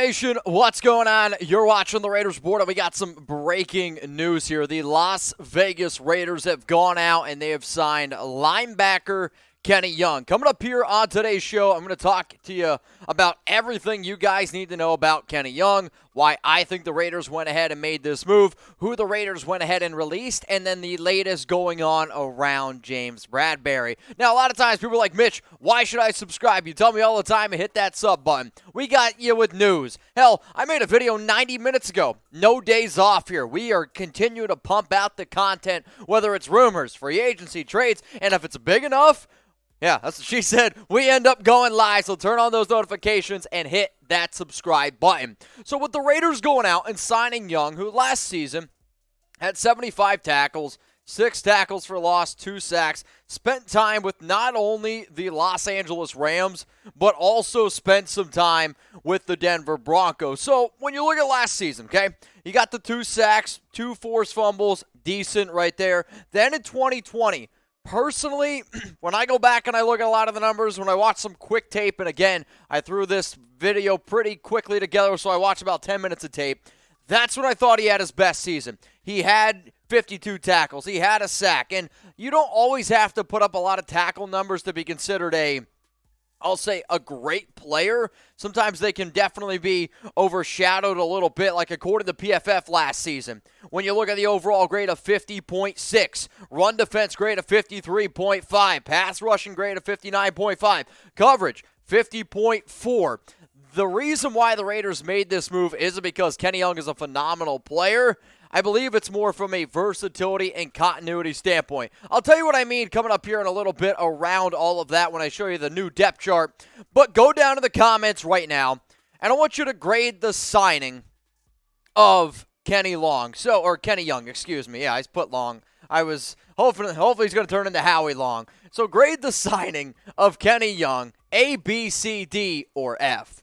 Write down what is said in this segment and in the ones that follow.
Nation, what's going on? You're watching the Raiders Board, and we got some breaking news here. The Las Vegas Raiders have gone out, and they have signed linebacker Kenny Young. Coming up here on today's show, I'm going to talk to you about everything you guys need to know about Kenny Young, why I think the Raiders went ahead and made this move, who the Raiders went ahead and released, and then the latest going on around James Bradberry. Now, a lot of times people are like, Mitch, why should I subscribe? You tell me all the time to hit that sub button. We got you with news. Hell, I made a video 90 minutes ago. No days off here. We are continuing to pump out the content, whether it's rumors, free agency, trades, and if it's big enough, yeah, that's what she said. We end up going live, so turn on those notifications and hit that subscribe button. So with the Raiders going out and signing Young, who last season had 75 tackles, 6 tackles for loss, 2 sacks, spent time with not only the Los Angeles Rams, but also spent some time with the Denver Broncos. So when you look at last season, okay, you got the 2 sacks, 2 forced fumbles, decent right there. Then in 2020, personally, when I go back and I look at a lot of the numbers, when I watch some quick tape, and again, I threw this video pretty quickly together, so I watched about 10 minutes of tape, that's when I thought he had his best season. He had 52 tackles. He had a sack, and you don't always have to put up a lot of tackle numbers to be considered I'll say a great player. Sometimes they can definitely be overshadowed a little bit, like according to PFF last season. When you look at the overall grade of 50.6, run defense grade of 53.5, pass rushing grade of 59.5, coverage 50.4. The reason why the Raiders made this move isn't because Kenny Young is a phenomenal player. I believe it's more from a versatility and continuity standpoint. I'll tell you what I mean coming up here in a little bit around all of that when I show you the new depth chart. But go down to the comments right now, and I want you to grade the signing of Kenny Young. Yeah, I put Long. I was hopefully he's going to turn into Howie Long. So grade the signing of Kenny Young, A, B, C, D, or F.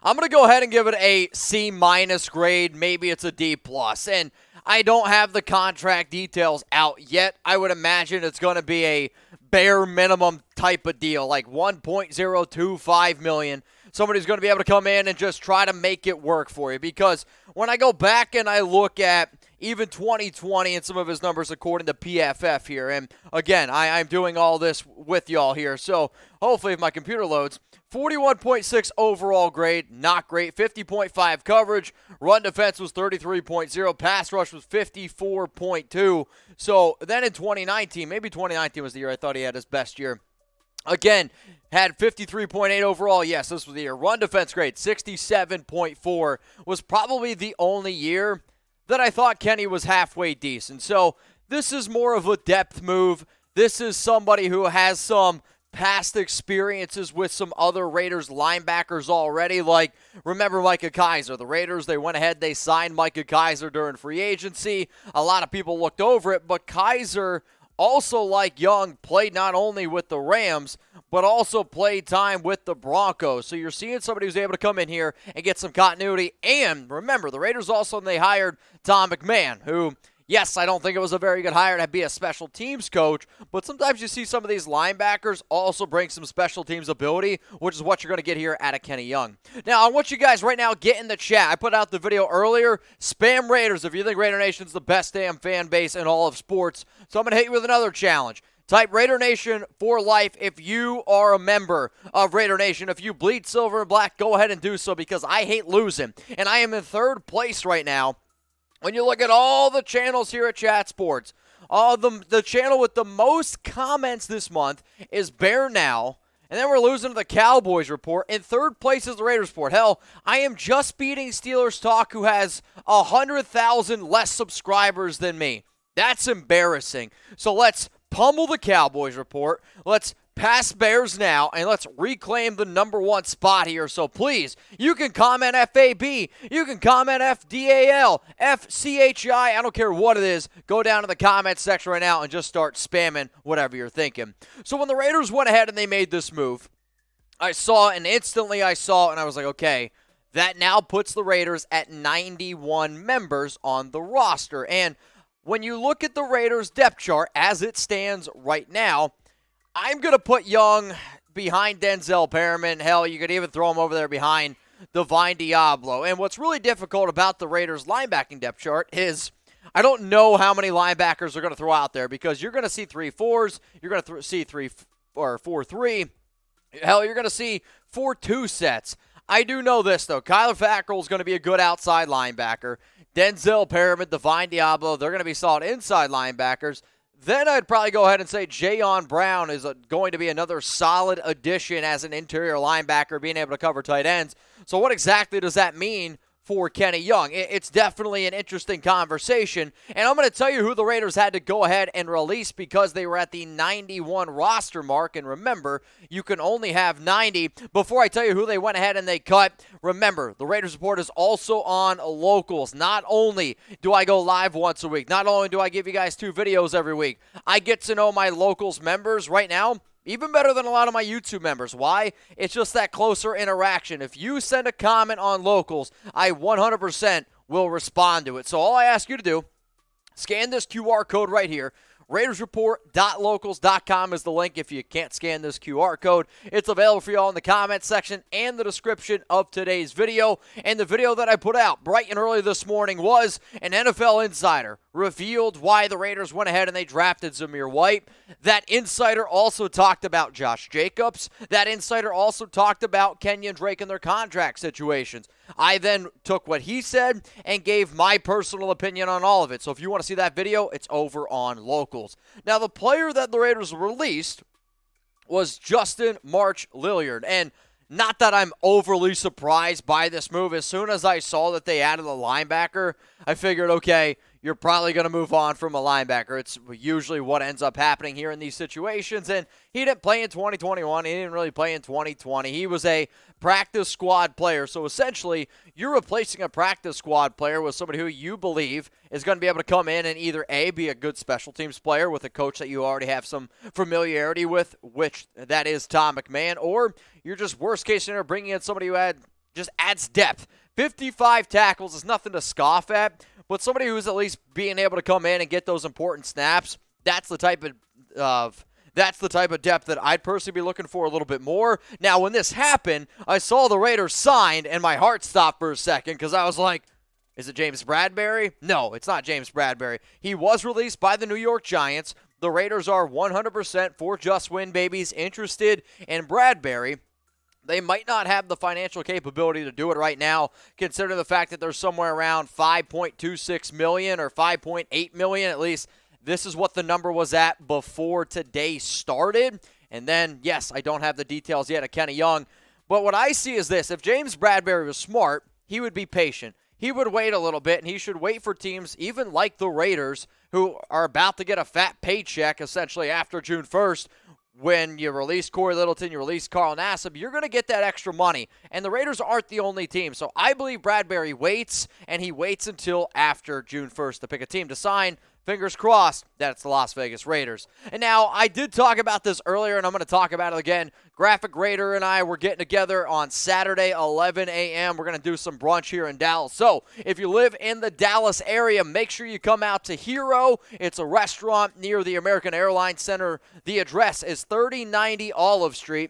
I'm going to go ahead and give it a C- grade. Maybe it's a D+. And I don't have the contract details out yet. I would imagine it's going to be a bare minimum type of deal, like $1.025 million. Somebody's going to be able to come in and just try to make it work for you. Because when I go back and I look at even 2020 and some of his numbers according to PFF here, and again, I'm doing all this with y'all here, so hopefully if my computer loads, 41.6 overall grade, not great. 50.5 coverage. Run defense was 33.0. Pass rush was 54.2. So then in 2019, maybe 2019 was the year I thought he had his best year. Again, had 53.8 overall. Yes, this was the year. Run defense grade, 67.4. Was probably the only year that I thought Kenny was halfway decent. So this is more of a depth move. This is somebody who has some past experiences with some other Raiders linebackers already. Like, remember Micah Kiser. The Raiders, they went ahead, they signed Micah Kiser during free agency. A lot of people looked over it, but Kiser, also like Young, played not only with the Rams, but also played time with the Broncos. So you're seeing somebody who's able to come in here and get some continuity. And remember, the Raiders also, they hired Tom McMahon, who, yes, I don't think it was a very good hire to be a special teams coach, but sometimes you see some of these linebackers also bring some special teams ability, which is what you're going to get here out of Kenny Young. Now, I want you guys right now get in the chat. I put out the video earlier. Spam Raiders if you think Raider Nation's the best damn fan base in all of sports. So I'm going to hit you with another challenge. Type Raider Nation for life if you are a member of Raider Nation. If you bleed silver and black, go ahead and do so because I hate losing. And I am in 3rd place right now. When you look at all the channels here at Chat Sports, the channel with the most comments this month is Bear Now, and then we're losing to the Cowboys Report. In 3rd place is the Raiders Report. Hell, I am just beating Steelers Talk, who has 100,000 less subscribers than me. That's embarrassing. So let's pummel the Cowboys Report. Let's pass Bears Now, and let's reclaim the number 1 spot here. So please, you can comment FAB, you can comment FDAL, FCHI, I don't care what it is. Go down to the comments section right now and just start spamming whatever you're thinking. So when the Raiders went ahead and they made this move, I saw and I was like, okay, that now puts the Raiders at 91 members on the roster. And when you look at the Raiders depth chart as it stands right now, I'm going to put Young behind Denzel Perryman. Hell, you could even throw him over there behind Divine Diablo. And what's really difficult about the Raiders' linebacking depth chart is I don't know how many linebackers they're going to throw out there, because you're going to see 3-4s, you're going to see 4-3. Hell, you're going to see 4-2 sets. I do know this, though. Kyler Fackrell is going to be a good outside linebacker. Denzel Perriman, Divine Diablo, they're going to be solid inside linebackers. Then I'd probably go ahead and say Jayon Brown is going to be another solid addition as an interior linebacker, being able to cover tight ends. So what exactly does that mean for Kenny Young? It's definitely an interesting conversation, and I'm going to tell you who the Raiders had to go ahead and release because they were at the 91 roster mark, and remember, you can only have 90. Before I tell you who they went ahead and they cut, remember, the Raiders Report is also on Locals. Not only do I go live once a week, not only do I give you guys 2 videos every week, I get to know my Locals members right now even better than a lot of my YouTube members. Why? It's just that closer interaction. If you send a comment on Locals, I 100% will respond to it. So all I ask you to do, scan this QR code right here. RaidersReport.locals.com is the link if you can't scan this QR code. It's available for you all in the comments section and the description of today's video. And the video that I put out bright and early this morning was an NFL insider revealed why the Raiders went ahead and they drafted Zamir White. That insider also talked about Josh Jacobs. That insider also talked about Kenyon Drake and their contract situations. I then took what he said and gave my personal opinion on all of it. So if you want to see that video, it's over on Locals. Now, the player that the Raiders released was Justin March-Lillard. And not that I'm overly surprised by this move. As soon as I saw that they added a linebacker, I figured, okay, you're probably going to move on from a linebacker. It's usually what ends up happening here in these situations. And he didn't play in 2021. He didn't really play in 2020. He was a practice squad player. So essentially, you're replacing a practice squad player with somebody who you believe is going to be able to come in and either A, be a good special teams player with a coach that you already have some familiarity with, which that is Tom McMahon, or you're just worst case scenario bringing in somebody who just adds depth. 55 tackles is nothing to scoff at, but somebody who's at least being able to come in and get those important snaps, that's the type of depth that I'd personally be looking for a little bit more. Now, when this happened, I saw the Raiders signed, and my heart stopped for a second because I was like, is it James Bradberry? No, it's not James Bradberry. He was released by the New York Giants. The Raiders are 100% for just win babies interested in Bradberry. They might not have the financial capability to do it right now, considering the fact that they're somewhere around $5.26 million or $5.8 million. At least this is what the number was at before today started. And then, yes, I don't have the details yet of Kenny Young. But what I see is this. If James Bradberry was smart, he would be patient. He would wait a little bit, and he should wait for teams, even like the Raiders, who are about to get a fat paycheck essentially after June 1st. When you release Corey Littleton, you release Carl Nassib, you're going to get that extra money. And the Raiders aren't the only team. So I believe Bradberry waits, and he waits until after June 1st to pick a team to sign. Fingers crossed that it's the Las Vegas Raiders. And now, I did talk about this earlier, and I'm going to talk about it again. Graphic Raider and I were getting together on Saturday, 11 a.m. We're going to do some brunch here in Dallas. So, if you live in the Dallas area, make sure you come out to Hero. It's a restaurant near the American Airlines Center. The address is 3090 Olive Street.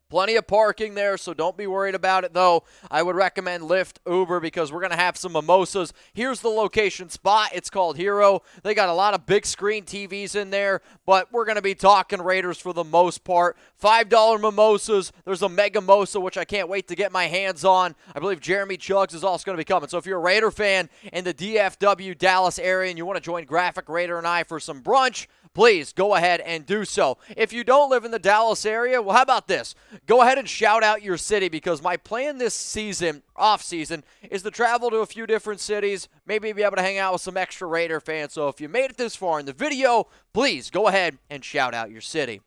Plenty of parking there, so don't be worried about it, though. I would recommend Lyft, Uber, because we're going to have some mimosas. Here's the location spot. It's called Hero. They got a lot of big screen TVs in there, but we're going to be talking Raiders for the most part. $5 mimosas. There's a Mega Mosa, which I can't wait to get my hands on. I believe Jeremy Chugs is also going to be coming. So if you're a Raider fan in the DFW Dallas area and you want to join Graphic Raider and I for some brunch, please go ahead and do so. If you don't live in the Dallas area, well, how about this? Go ahead and shout out your city, because my plan this season, off-season, is to travel to a few different cities, maybe be able to hang out with some extra Raider fans. So if you made it this far in the video, please go ahead and shout out your city.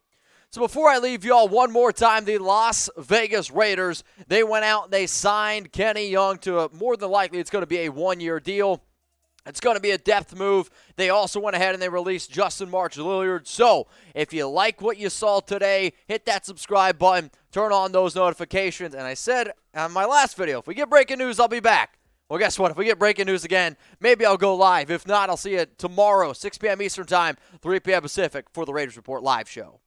So before I leave y'all one more time, the Las Vegas Raiders, they went out and they signed Kenny Young to more than likely it's going to be a one-year deal. It's going to be a depth move. They also went ahead and they released Justin March-Lillard. So, if you like what you saw today, hit that subscribe button, turn on those notifications. And I said on my last video, if we get breaking news, I'll be back. Well, guess what? If we get breaking news again, maybe I'll go live. If not, I'll see you tomorrow, 6 p.m. Eastern Time, 3 p.m. Pacific for the Raiders Report live show.